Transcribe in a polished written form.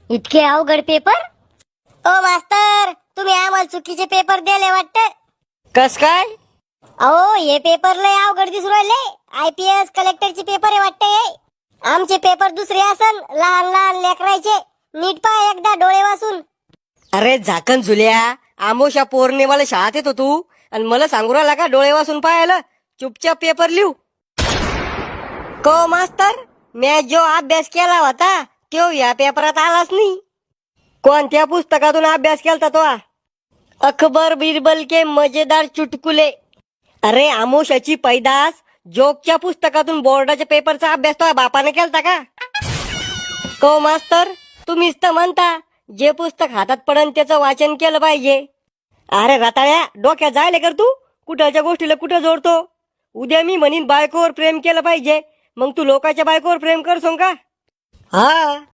इतके अवघड पेपर? ओ मास्तर, तुम्ही आम्हाला चुकीचे पेपर दिले वाटत. कस काय? अहो हे पेपर लय अवघड दिसू राहिले. IPS कलेक्टरचे पेपर आहे वाटत हे. आमचे पेपर दुसरे असन, लहान लहान लेकरायचे. नीट पहा एकदा डोळे वाचून. अरे झाकण झुल्या, आमोशा पौर्णिमाला शाळेत येतो तू आणि मला सांगू राहिला का डोळे वाचून पाहायला? चुपचाप पेपर लिहू. को मास्तर, मी जो अभ्यास केला होता तो या पेपरात आलाच नाही. कोणत्या पुस्तकातून अभ्यास केलता तो? अकबर बिरबल के मजेदार चुटकुले. अरे आमोशाची पैदास जोकच्या पुस्तकातून बोर्डाच्या पेपरचा अभ्यास तो बापाने केलता का? को मास्तर, तुम्हीच तर म्हणता जे पुस्तक हातात पडन त्याचं वाचन केलं पाहिजे. अरे रताळ्या, डोक्यात जायले कर तू. कुठच्या गोष्टीला कुठं जोडतो? उद्या मी म्हणीन बायकोवर प्रेम केलं पाहिजे, मग तू लोकांच्या बायकोवर प्रेम करसोन का? हा,